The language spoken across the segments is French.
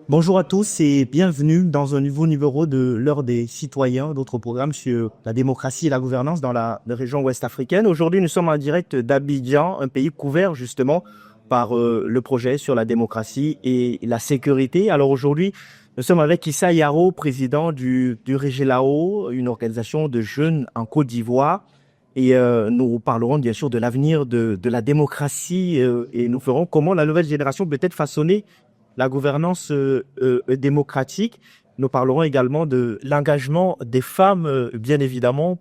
Bonjour à tous et bienvenue dans un nouveau numéro de l'heure des citoyens, d'autres programmes sur la démocratie et la gouvernance dans la région ouest africaine. Aujourd'hui, nous sommes en direct d'Abidjan, un pays couvert justement par le projet sur la démocratie et la sécurité. Alors aujourd'hui, nous sommes avec Issa Yaro, président du Régelao, une organisation de jeunes en Côte d'Ivoire. Et nous parlerons bien sûr de l'avenir de la démocratie et nous ferons comment la nouvelle génération peut être façonnée la gouvernance démocratique. Nous parlerons également de l'engagement des femmes, bien évidemment,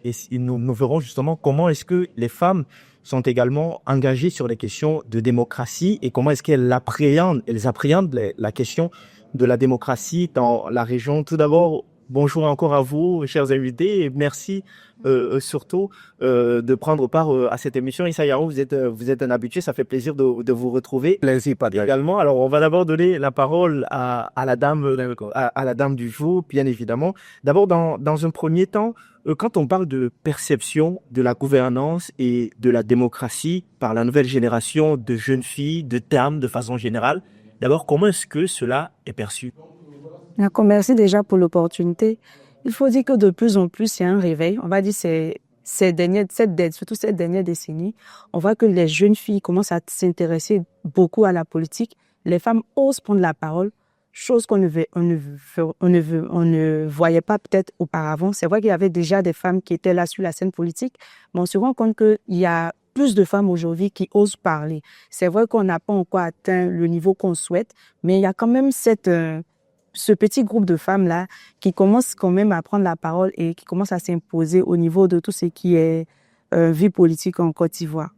et nous verrons justement comment est-ce que les femmes sont également engagées sur les questions de démocratie et comment est-ce elles appréhendent la question de la démocratie dans la région. Tout d'abord, bonjour encore à vous, chers invités, et merci surtout de prendre part à cette émission. Issa Yaro, vous êtes un habitué, ça fait plaisir de vous retrouver. Plaisir, Patrick. Également, alors on va d'abord donner la parole à la dame, à la dame du jour, bien évidemment. D'abord, dans un premier temps, quand on parle de perception de la gouvernance et de la démocratie par la nouvelle génération de jeunes filles, de dames de façon générale, d'abord, comment est-ce que cela est perçu? D'accord, merci déjà pour l'opportunité. Il faut dire que de plus en plus, il y a un réveil. On va dire surtout cette dernière décennie, on voit que les jeunes filles commencent à s'intéresser beaucoup à la politique. Les femmes osent prendre la parole, chose on ne voyait pas peut-être auparavant. C'est vrai qu'il y avait déjà des femmes qui étaient là sur la scène politique, mais on se rend compte qu'il y a plus de femmes aujourd'hui qui osent parler. C'est vrai qu'on n'a pas encore atteint le niveau qu'on souhaite, mais il y a quand même ce petit groupe de femmes-là qui commencent quand même à prendre la parole et qui commencent à s'imposer au niveau de tout ce qui est vie politique en Côte d'Ivoire.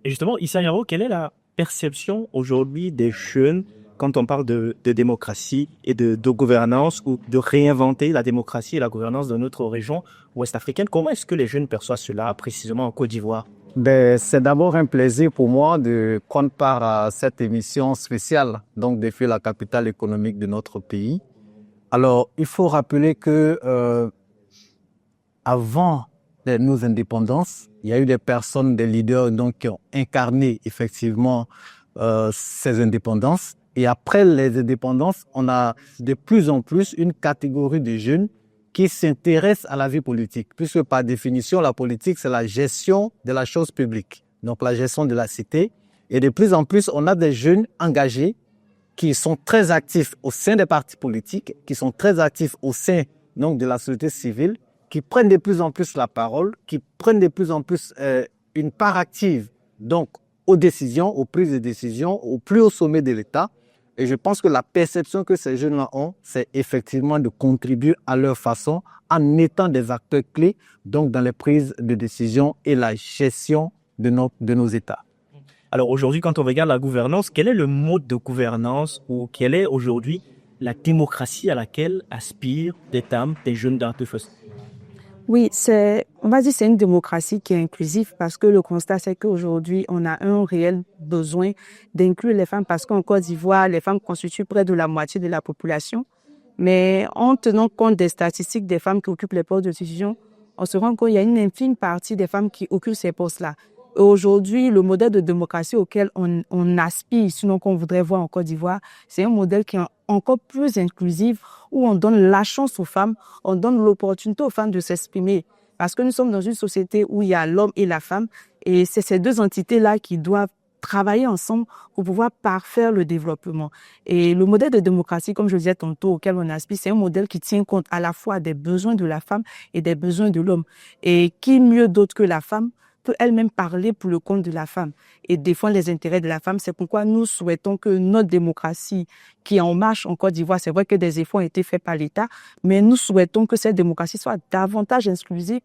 Et justement, Issa Yaro, quelle est la perception aujourd'hui des jeunes quand on parle de démocratie et de gouvernance ou de réinventer la démocratie et la gouvernance de notre région ouest africaine? Comment est-ce que les jeunes perçoivent cela précisément en Côte d'Ivoire? C'est d'abord un plaisir pour moi de prendre part à cette émission spéciale, donc défi la capitale économique de notre pays. Alors, il faut rappeler que avant nos indépendances, il y a eu des personnes, des leaders donc, qui ont incarné effectivement ces indépendances. Et après les indépendances, on a de plus en plus une catégorie de jeunes qui s'intéressent à la vie politique, puisque par définition, la politique, c'est la gestion de la chose publique, donc la gestion de la cité. Et de plus en plus, on a des jeunes engagés qui sont très actifs au sein des partis politiques, qui sont très actifs au sein donc, de la société civile, qui prennent de plus en plus la parole, qui prennent de plus en plus une part active donc, aux décisions, aux prises de décisions, au plus haut sommet de l'État. Et je pense que la perception que ces jeunes-là ont, c'est effectivement de contribuer à leur façon en étant des acteurs clés donc dans les prises de décision et la gestion de nos États. Alors aujourd'hui, quand on regarde la gouvernance, quel est le mode de gouvernance ou quelle est aujourd'hui la démocratie à laquelle aspirent des dames, des jeunes dans Oui, on va dire c'est une démocratie qui est inclusive parce que le constat, c'est qu'aujourd'hui, on a un réel besoin d'inclure les femmes parce qu'en Côte d'Ivoire, les femmes constituent près de la moitié de la population. Mais en tenant compte des statistiques des femmes qui occupent les postes de décision, on se rend compte qu'il y a une infime partie des femmes qui occupent ces postes-là. Et aujourd'hui, le modèle de démocratie auquel on aspire, sinon qu'on voudrait voir en Côte d'Ivoire, c'est un modèle qui est encore plus inclusif, où on donne la chance aux femmes, on donne l'opportunité aux femmes de s'exprimer. Parce que nous sommes dans une société où il y a l'homme et la femme, et c'est ces deux entités-là qui doivent travailler ensemble pour pouvoir parfaire le développement. Et le modèle de démocratie, comme je le disais tantôt, auquel on aspire, c'est un modèle qui tient compte à la fois des besoins de la femme et des besoins de l'homme. Et qui mieux d'autre que la femme peut elle-même parler pour le compte de la femme et défendre les intérêts de la femme. C'est pourquoi nous souhaitons que notre démocratie, qui est en marche en Côte d'Ivoire, c'est vrai que des efforts ont été faits par l'État, mais nous souhaitons que cette démocratie soit davantage inclusive,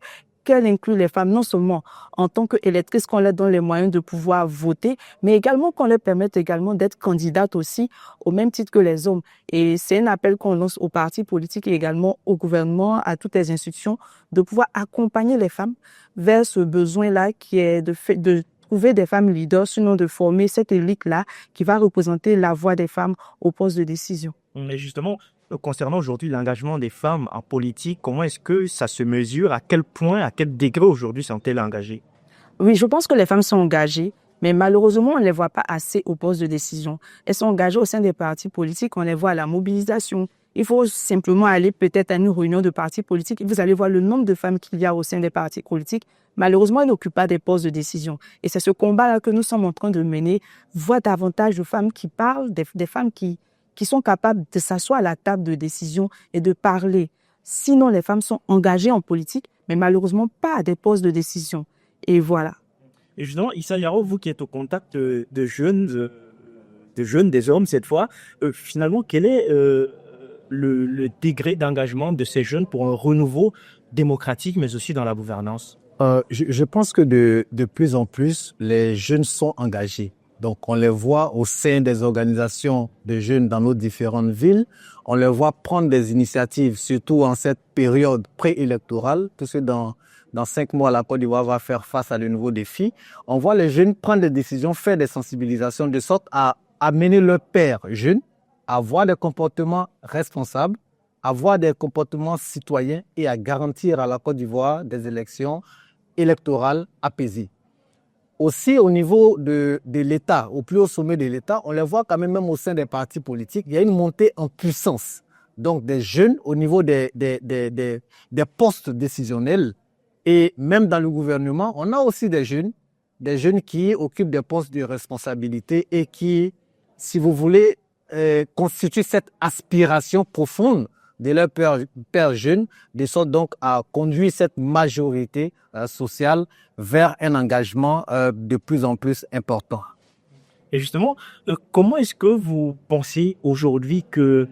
qu'elle inclue les femmes non seulement en tant qu'électrices, qu'on leur donne les moyens de pouvoir voter, mais également qu'on leur permette également d'être candidates aussi au même titre que les hommes. Et c'est un appel qu'on lance aux partis politiques et également au gouvernement, à toutes les institutions, de pouvoir accompagner les femmes vers ce besoin-là qui est de trouver des femmes leaders, sinon de former cette élite-là qui va représenter la voix des femmes au poste de décision. Mais justement, concernant aujourd'hui l'engagement des femmes en politique, comment est-ce que ça se mesure? À quel point, à quel degré aujourd'hui sont-elles engagées? Oui, je pense que les femmes sont engagées, Mais malheureusement, on ne les voit pas assez au poste de décision. Elles sont engagées au sein des partis politiques, on les voit à la mobilisation. Il faut simplement aller peut-être à une réunion de partis politiques et vous allez voir le nombre de femmes qu'il y a au sein des partis politiques. Malheureusement, elles n'occupent pas des postes de décision. Et c'est ce combat-là que nous sommes en train de mener. Voir davantage de femmes qui parlent, des femmes qui sont capables de s'asseoir à la table de décision et de parler. Sinon, les femmes sont engagées en politique, mais malheureusement pas à des postes de décision. Et voilà. Et justement, Issa Yaro, vous qui êtes au contact de jeunes, des hommes cette fois, finalement, quel est le degré d'engagement de ces jeunes pour un renouveau démocratique, mais aussi dans la gouvernance? Je pense que de plus en plus, les jeunes sont engagés. Donc, on les voit au sein des organisations de jeunes dans nos différentes villes. On les voit prendre des initiatives, surtout en cette période préélectorale, puisque dans 5 mois, la Côte d'Ivoire va faire face à de nouveaux défis. On voit les jeunes prendre des décisions, faire des sensibilisations, de sorte à amener leurs pairs jeunes à avoir des comportements responsables, à avoir des comportements citoyens et à garantir à la Côte d'Ivoire des élections électorales apaisées. Aussi, au niveau de l'État, au plus haut sommet de l'État, on les voit quand même au sein des partis politiques, il y a une montée en puissance. Donc, des jeunes au niveau des postes décisionnels et même dans le gouvernement, on a aussi des jeunes qui occupent des postes de responsabilité et qui, si vous voulez, constituent cette aspiration profonde de leurs pères jeunes, de sorte donc à conduire cette majorité sociale vers un engagement de plus en plus important. Et justement, comment est-ce que vous pensez aujourd'hui que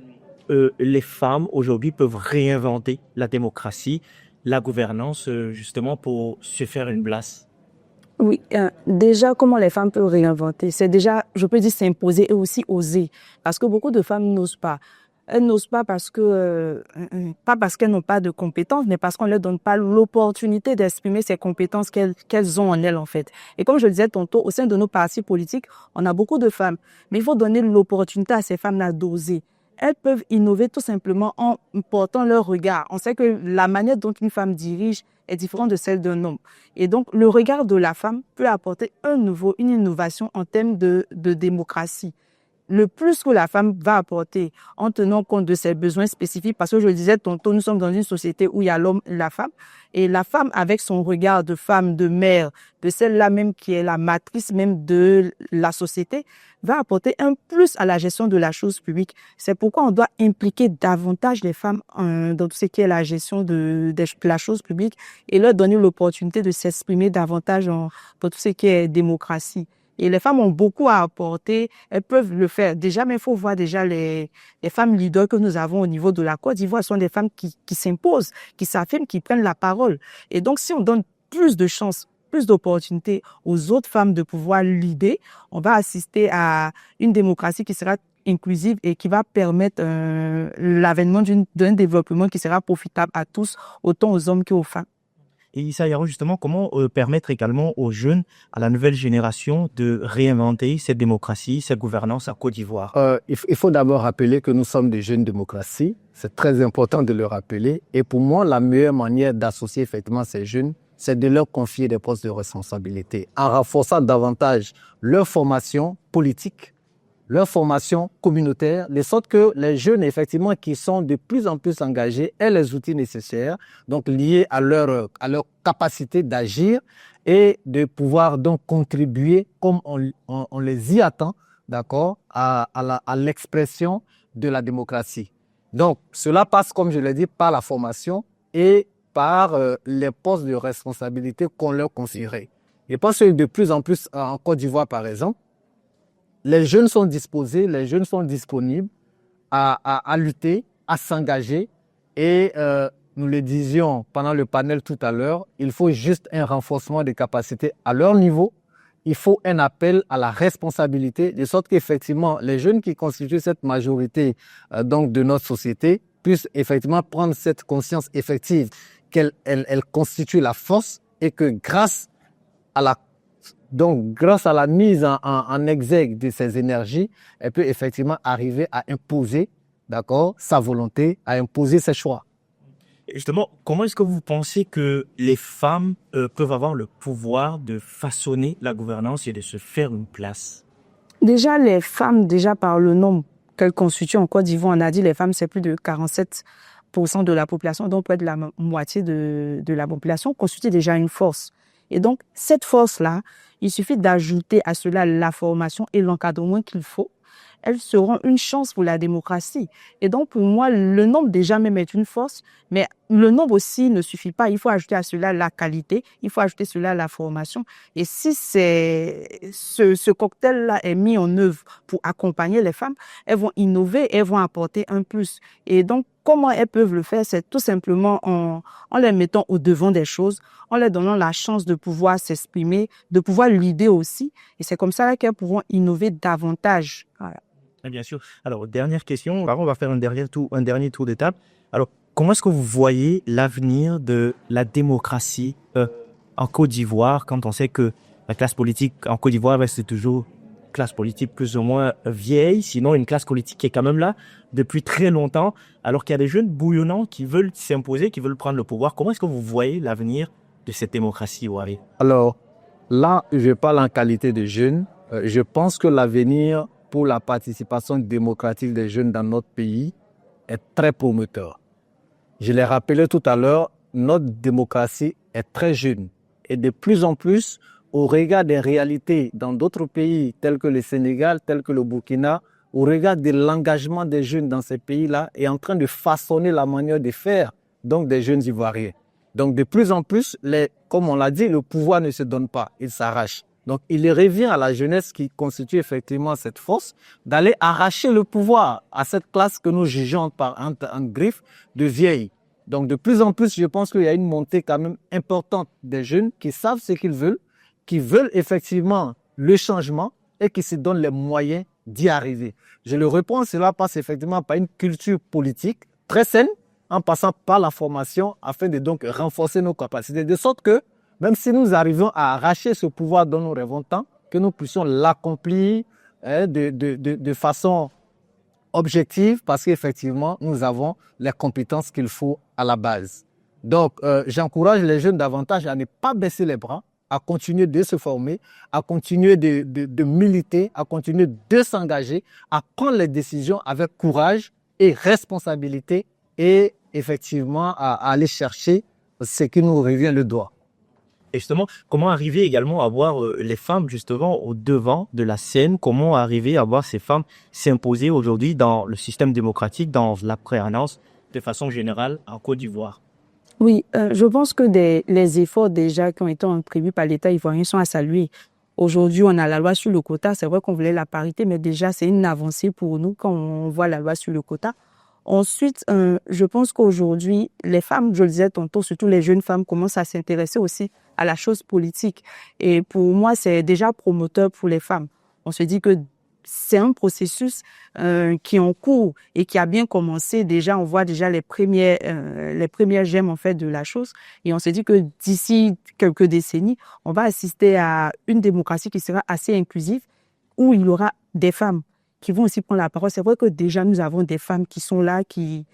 les femmes aujourd'hui peuvent réinventer la démocratie, la gouvernance, justement pour se faire une place? Oui, déjà, comment les femmes peuvent réinventer? C'est déjà, je peux dire, s'imposer et aussi oser. Parce que beaucoup de femmes n'osent pas. Elles n'osent pas pas parce qu'elles n'ont pas de compétences, mais parce qu'on ne leur donne pas l'opportunité d'exprimer ces compétences qu'elles ont en elles, en fait. Et comme je le disais tantôt, au sein de nos partis politiques, on a beaucoup de femmes. Mais il faut donner l'opportunité à ces femmes-là d'oser. Elles peuvent innover tout simplement en portant leur regard. On sait que la manière dont une femme dirige est différente de celle d'un homme. Et donc, le regard de la femme peut apporter une innovation en termes de démocratie. Le plus que la femme va apporter en tenant compte de ses besoins spécifiques, parce que je le disais tantôt, nous sommes dans une société où il y a l'homme et la femme, et la femme avec son regard de femme, de mère, de celle-là même qui est la matrice même de la société, va apporter un plus à la gestion de la chose publique. C'est pourquoi on doit impliquer davantage les femmes dans tout ce qui est la gestion de la chose publique et leur donner l'opportunité de s'exprimer davantage pour tout ce qui est démocratie. Et les femmes ont beaucoup à apporter, elles peuvent le faire. Déjà, mais il faut voir déjà les femmes leaders que nous avons au niveau de la Côte d'Ivoire sont des femmes qui s'imposent, qui s'affirment, qui prennent la parole. Et donc, si on donne plus de chances, plus d'opportunités aux autres femmes de pouvoir leader, on va assister à une démocratie qui sera inclusive et qui va permettre l'avènement d'un développement qui sera profitable à tous, autant aux hommes qu'aux femmes. Et Issa Yaro, justement, comment permettre également aux jeunes, à la nouvelle génération, de réinventer cette démocratie, cette gouvernance à Côte d'Ivoire? Il faut d'abord rappeler que nous sommes des jeunes démocraties. C'est très important de le rappeler. Et pour moi, la meilleure manière d'associer effectivement ces jeunes, c'est de leur confier des postes de responsabilité en renforçant davantage leur formation politique, leur formation communautaire, de sorte que les jeunes, effectivement, qui sont de plus en plus engagés, aient les outils nécessaires, donc liés à leur capacité d'agir et de pouvoir donc contribuer, comme on les y attend, d'accord, à l'expression de la démocratie. Donc, cela passe, comme je l'ai dit, par la formation et par les postes de responsabilité qu'on leur confierait. Je pense que de plus en plus, en Côte d'Ivoire, par exemple, les jeunes sont disposés, les jeunes sont disponibles à lutter, à s'engager. Et nous le disions pendant le panel tout à l'heure, il faut juste un renforcement des capacités à leur niveau. Il faut un appel à la responsabilité, de sorte qu'effectivement, les jeunes qui constituent cette majorité donc de notre société puissent effectivement prendre cette conscience effective qu'elle constitue la force et que grâce à la mise en exergue de ces énergies, elle peut effectivement arriver à imposer, d'accord, sa volonté, à imposer ses choix. Justement, comment est-ce que vous pensez que les femmes peuvent avoir le pouvoir de façonner la gouvernance et de se faire une place? Déjà, les femmes, déjà par le nombre qu'elles constituent en Côte d'Ivoire, on a dit les femmes, c'est plus de 47% de la population, donc près de la moitié de la population constitue déjà une force. Et donc, cette force-là, il suffit d'ajouter à cela la formation et l'encadrement qu'il faut. Elles seront une chance pour la démocratie. Et donc, pour moi, le nombre déjà même est une force, mais le nombre aussi ne suffit pas. Il faut ajouter à cela la qualité, il faut ajouter à cela la formation. Et si ce cocktail-là est mis en œuvre pour accompagner les femmes, elles vont innover, elles vont apporter un plus. Et donc, comment elles peuvent le faire? C'est tout simplement en les mettant au devant des choses, en leur donnant la chance de pouvoir s'exprimer, de pouvoir l'idée aussi. Et c'est comme ça qu'elles pourront innover davantage. Voilà. Bien sûr. Alors, dernière question. On va faire un dernier tour d'étape. Alors, comment est-ce que vous voyez l'avenir de la démocratie en Côte d'Ivoire quand on sait que la classe politique en Côte d'Ivoire reste toujours une classe politique plus ou moins vieille, sinon une classe politique qui est quand même là depuis très longtemps, alors qu'il y a des jeunes bouillonnants qui veulent s'imposer, qui veulent prendre le pouvoir. Comment est-ce que vous voyez l'avenir de cette démocratie, Ouari? Alors, là, je parle en qualité de jeune. Je pense que l'avenir pour la participation démocratique des jeunes dans notre pays est très prometteur. Je l'ai rappelé tout à l'heure, notre démocratie est très jeune et de plus en plus, au regard des réalités dans d'autres pays tels que le Sénégal, tels que le Burkina, au regard de l'engagement des jeunes dans ces pays-là, est en train de façonner la manière de faire donc des jeunes Ivoiriens. Donc de plus en plus, comme on l'a dit, le pouvoir ne se donne pas, il s'arrache. Donc, il revient à la jeunesse qui constitue effectivement cette force d'aller arracher le pouvoir à cette classe que nous jugeons en griffe de vieilles. Donc, de plus en plus, je pense qu'il y a une montée quand même importante des jeunes qui savent ce qu'ils veulent, qui veulent effectivement le changement et qui se donnent les moyens d'y arriver. Je le reprends, cela passe effectivement par une culture politique très saine, en passant par la formation afin de donc renforcer nos capacités, de sorte que même si nous arrivons à arracher ce pouvoir dont nous rêvons tant, que nous puissions l'accomplir de façon objective parce qu'effectivement, nous avons les compétences qu'il faut à la base. Donc, j'encourage les jeunes davantage à ne pas baisser les bras, à continuer de se former, à continuer de militer, à continuer de s'engager, à prendre les décisions avec courage et responsabilité et effectivement à aller chercher ce qui nous revient le droit. Et justement, comment arriver également à voir les femmes justement au devant de la scène? Comment arriver à voir ces femmes s'imposer aujourd'hui dans le système démocratique, dans la préannonce de façon générale en Côte d'Ivoire? Oui, je pense que les efforts déjà qui ont été prévus par l'État ivoirien sont à saluer. Aujourd'hui, on a la loi sur le quota. C'est vrai qu'on voulait la parité, mais déjà, c'est une avancée pour nous quand on voit la loi sur le quota. Ensuite, je pense qu'aujourd'hui, les femmes, je le disais tantôt, surtout les jeunes femmes, commencent à s'intéresser aussi à la chose politique. Et pour moi, c'est déjà promoteur pour les femmes. On se dit que c'est un processus qui est en cours et qui a bien commencé. Déjà, on voit déjà les premières gemmes en fait de la chose. Et on se dit que d'ici quelques décennies, on va assister à une démocratie qui sera assez inclusive, où il y aura des femmes qui vont aussi prendre la parole. C'est vrai que déjà, nous avons des femmes qui sont là, qui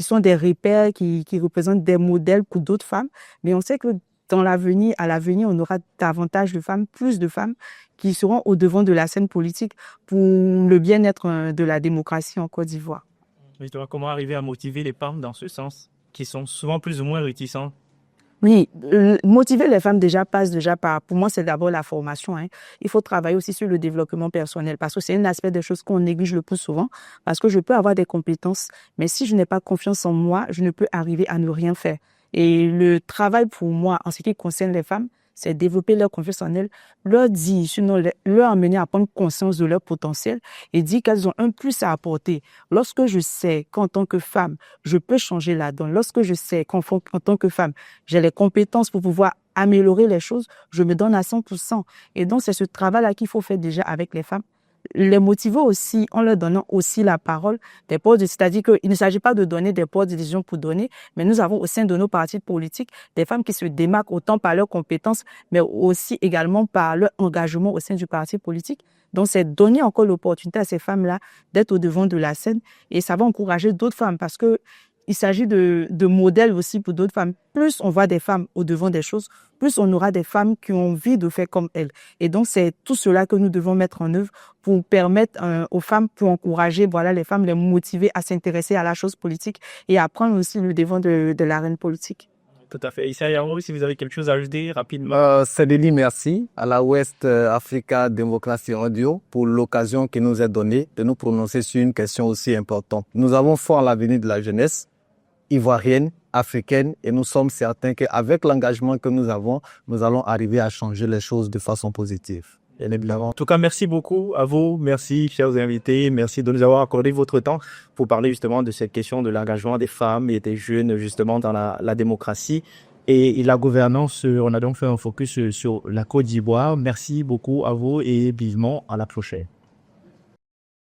sont des repères, qui représentent des modèles pour d'autres femmes. Mais on sait que à l'avenir, on aura davantage de femmes, plus de femmes qui seront au devant de la scène politique pour le bien-être de la démocratie en Côte d'Ivoire. Justement, comment arriver à motiver les femmes dans ce sens, qui sont souvent plus ou moins réticentes? Oui, motiver les femmes passe par, pour moi, c'est d'abord la formation. Il faut travailler aussi sur le développement personnel parce que c'est un aspect des choses qu'on néglige le plus souvent parce que je peux avoir des compétences, mais si je n'ai pas confiance en moi, je ne peux arriver à ne rien faire. Et le travail pour moi, en ce qui concerne les femmes, c'est développer leur confiance en elles, leur dire, sinon leur amener à prendre conscience de leur potentiel et dire qu'elles ont un plus à apporter. Lorsque je sais qu'en tant que femme, je peux changer la donne, lorsque je sais qu'en tant que femme, j'ai les compétences pour pouvoir améliorer les choses, je me donne à 100%. Et donc, c'est ce travail-là qu'il faut faire déjà avec les femmes. Les motiver aussi en leur donnant aussi la parole, c'est-à-dire qu'il ne s'agit pas de donner des postes de décision pour donner, mais nous avons au sein de nos partis politiques des femmes qui se démarquent autant par leurs compétences, mais aussi également par leur engagement au sein du parti politique. Donc, c'est donner encore l'opportunité à ces femmes-là d'être au devant de la scène et ça va encourager d'autres femmes parce que il s'agit de modèles aussi pour d'autres femmes. Plus on voit des femmes au devant des choses, plus on aura des femmes qui ont envie de faire comme elles. Et donc, c'est tout cela que nous devons mettre en œuvre pour permettre aux femmes, pour encourager, voilà, les femmes, les motiver à s'intéresser à la chose politique et à prendre aussi le devant de l'arène politique. Tout à fait. Issa Yaro, si vous avez quelque chose à ajouter rapidement. Cédélie, merci à la West Africa Démocratie Radio pour l'occasion qui nous est donnée de nous prononcer sur une question aussi importante. Nous avons foi en l'avenir de la jeunesse ivoirienne, africaine, et nous sommes certains qu'avec l'engagement que nous avons, nous allons arriver à changer les choses de façon positive. Bien évidemment. En tout cas, merci beaucoup à vous. Merci, chers invités. Merci de nous avoir accordé votre temps pour parler justement de cette question de l'engagement des femmes et des jeunes justement dans la démocratie et la gouvernance. On a donc fait un focus sur la Côte d'Ivoire. Merci beaucoup à vous et vivement à la prochaine.